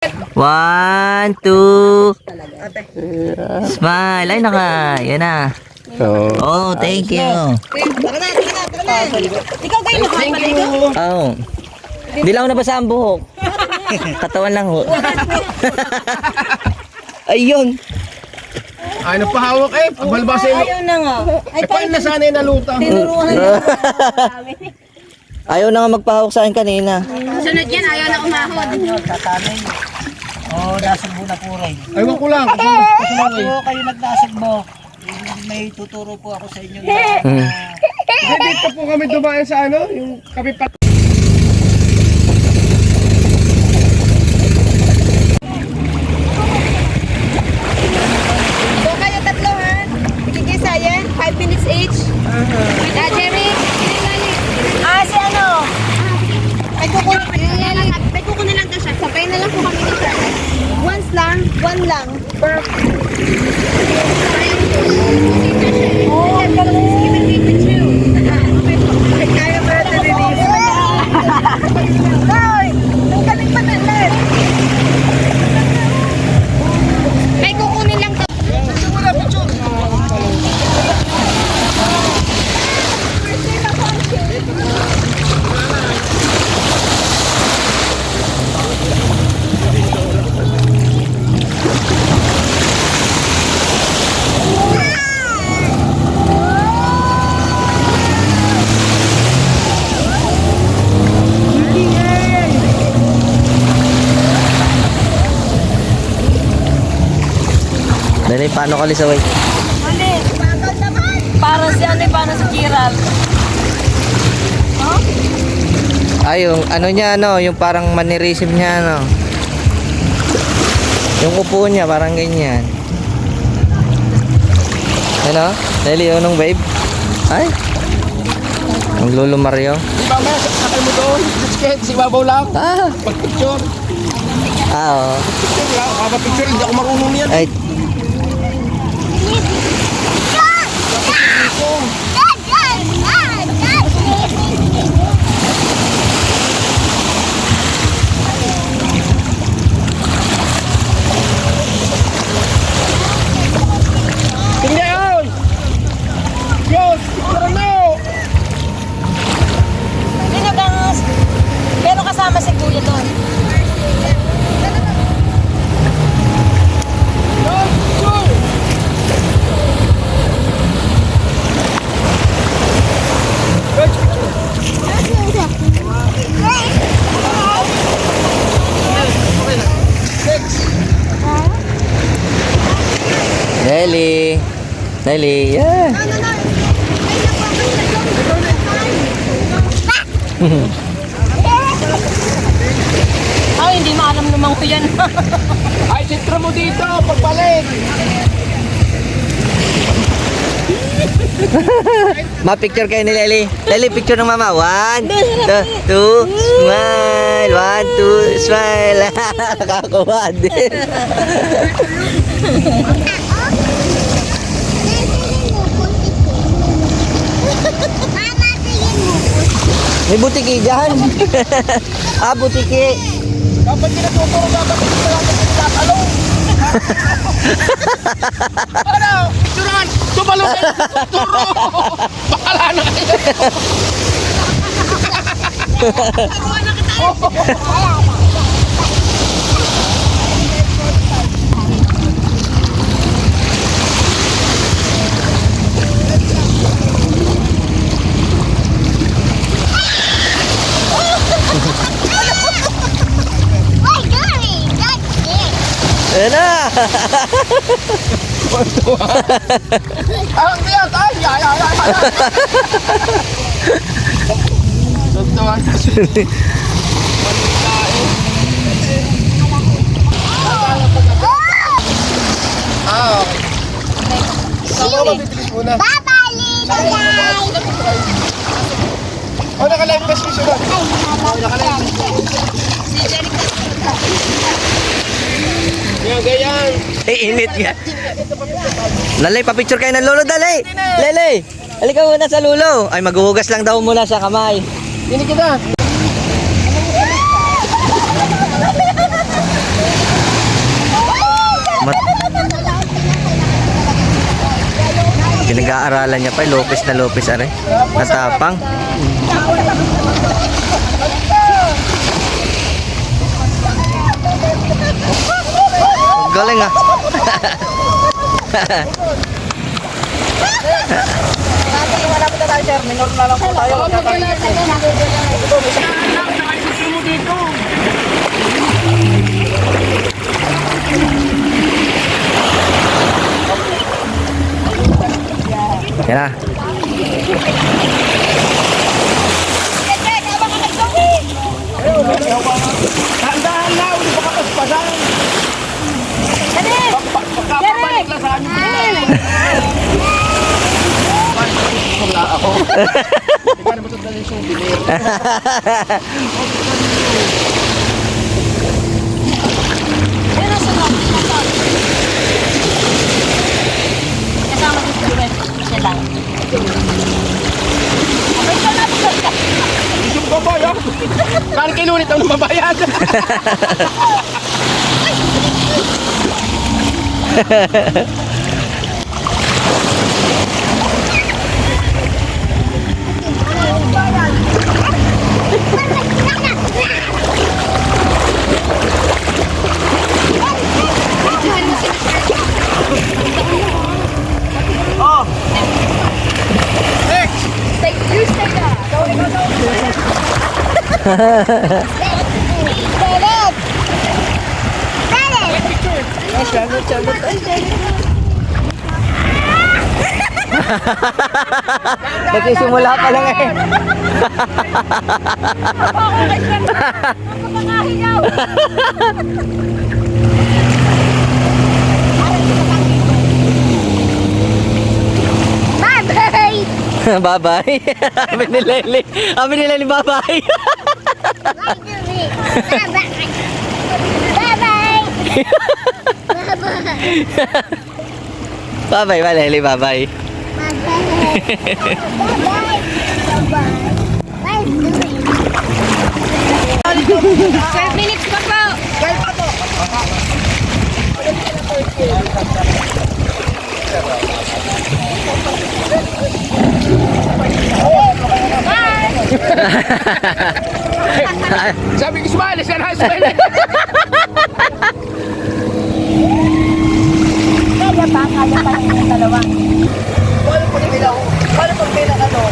1, 2. Smile. Ay, yan na. Oh, thank you. Tara na. Ikaw kayo nakapaligo? Oh. Hindi lang ako nabasa ang buhok. Katawan lang ho. Ayun. Ay, napahawak eh. Balbasin mo. Ayaw na nga. Ay, paano na sana yung naluta? Tinuruan na Ayaw na nga magpahawak sa akin kanina. Sunod yan, ayaw na umahon. Oo, dasag mo na po rin. Aywan ko lang. Oo, kayo nagdasag mo. May tuturo po ako sa inyo. Hindi pa po kami dumaan sa ano, yung kapipat. So kayo tatlo ha? Ikikisa yan? 5 minutes each? Jerry? Si ano? May kukunin lang to siya. Sabay na lang po kami dito. Once lang? One lang? Per... Oh, I'm gonna give it to you. Kaya ba ito release? Hoy! Ang galing pa natin! May kukunin lang to. Dali, paano ka lisaway? Para si paano si Kiral? Ay, yung ano niya, yung parang mannerism niya, yung upo niya, parang ganyan. Ano? Dali, yun nung babe. Ay. Ang Lolo Mario. Di ba, mas? Sakay mo doon. Biscuit, si Babaw lang. Pag-picture. Oo. Picture lang. Papa-picture, hindi ako marunong yan. Ay, Tingnan yun! Diyos! Tara na! Pero kasama si Kuya doon. Dali, yeah. Ay, hindi maalam naman ko yan. Ay, sentro mo dito! Pagbalik! Ma-picture kayo ni Lely. Lely, picture ng mama. 1, 2, smile. 1, 2, smile. Nakakuha din. May butiki dyan. Butiki. Dapat kinatuturo, dapat kinatuturo. Ano? Turan! Tumalo kayo! Tuturo! Bakala na kayo! Ayan na. Ang tiyat! Ay! Ay! Ay! Ay! Tuntuan kasi. Okay. Saan mo mabibilis muna? Oh, naka-live ba siya sulat? Naka-live. Yan, ganyan. Init nga. Lalay, papicture kayo ng lolo, dali. Lele, halika muna sa lulo. Ay, maghuhugas lang daw muna sa kamay. Hindi kita. Pinag-aaralan niya pa, Lopez na Lopez, are. Natapang. Galing ah. Malapit na tayo, sir. Minor na lang po tayo. Yan na. Tandaan na, hindi ba kapaspasan? Pagkapabalik lang sa amin. Wala ako. Ikaw na ba ito dali souvenir? Kasama dito siya lang. Isip ko ba yun? Kali kinunit ang mabayad. Nagsisimula pa lang eh. Bye-bye. Sabi ni Lely. Sabi ni Lely, bye-bye. Bye-bye ba, Lely? Bye-bye. 12 minutes pa po. Sabi ko, sumali siya na, sumali. Kaya pa yung dalawa. Paano pag may ano?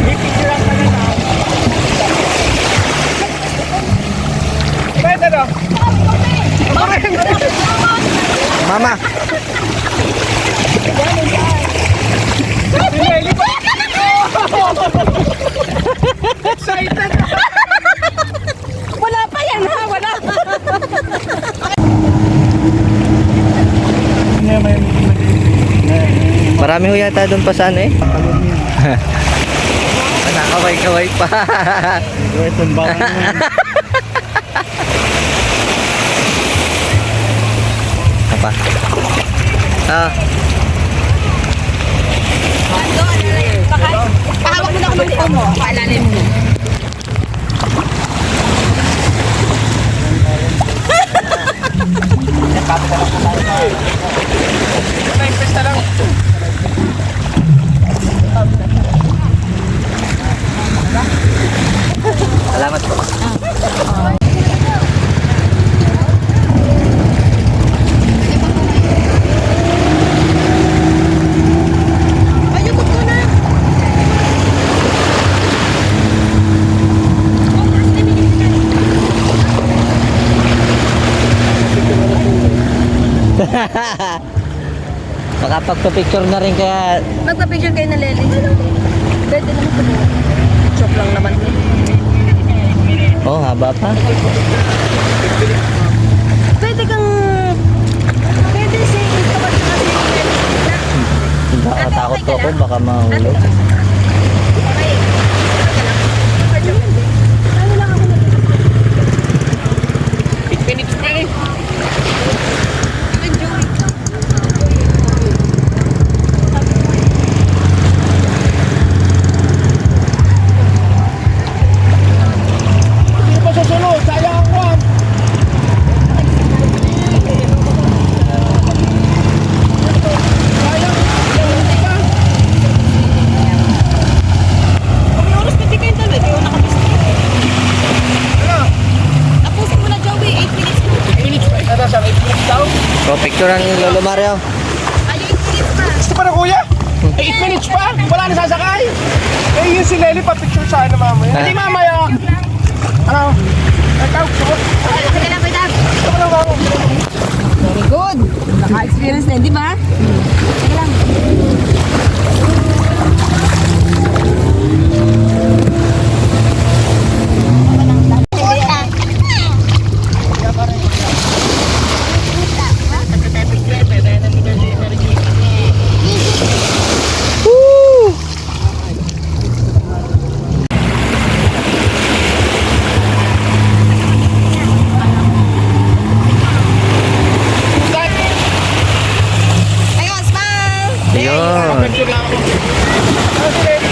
Ipicturean ka na na. Pwede na. Mama. Excited. Wala pa yan ha, wala. Marami ho yata doon pa sa ano eh. Nakaway-kaway pa. Ito ba? Apa? Ah, Pahawak mo na ako ng phone mo. Paalalim mo. Pesta lang. salamat po. Makapagpa-picture na rin kaya Magpa-picture kayo na Lely. Pwede naman ito. Chop lang naman. oh, haba pa. Pwede kang... Pwede siya. Gusto ko siya kasi. Baka takot ko ako, baka mahulog. Ano lang ako 8 minutes pa eh. Hindi pa susunod, sayang ang kwan. picture ng Lolo Mario. Gusto pa na kuya? 8 minutes pa? Wala na sasakay? Eh yun si Lely pa picture sa akin na mamaya. Ah. Hindi mamaya. Ano? Ikaw, suot. Sige lang, wait up. Gusto pa na mama. Very good. Naka-experience na, di ba? Sige lang. Ayun, smile! Ayun. Picture lang ako. Ano si Lely?